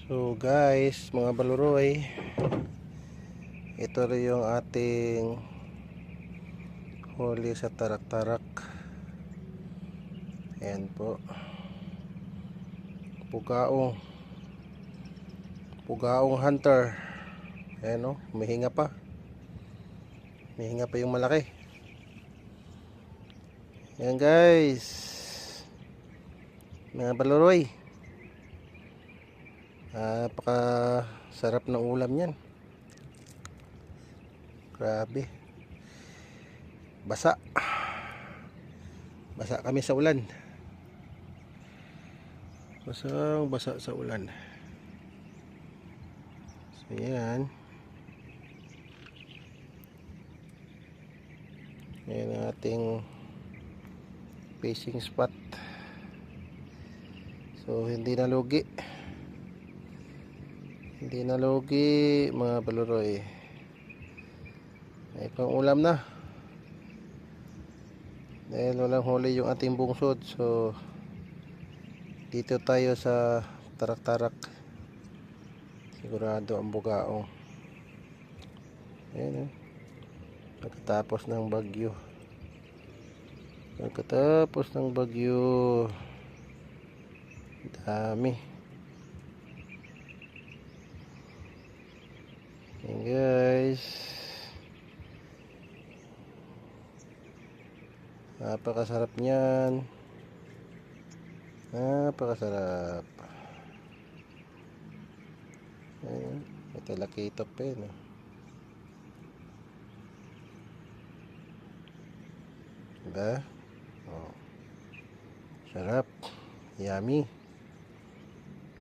So guys, mga baluroy, ito rin yung ating huli sa tarak-tarak. Ayan po, pugaong hunter. Ayan o, humihinga pa yung malaki. Ayan guys, mga baluroy, napaka sarap ng ulam yan. Grabe, basa kami sa ulan, basa sa ulan. So yan, yan ang ating fishing spot. So hindi na lugi mga baluroy, ay pang ulam na dahil walang huli yung ating bungsod. So dito tayo sa tarak-tarak, sigurado ang bugaong. Ayan, pagkatapos ng bagyo, dami. Ayan guys, napakasarap niyan, napakasarap. Ayan, may talakitok pa yun, diba? Oh, sarap, yummy.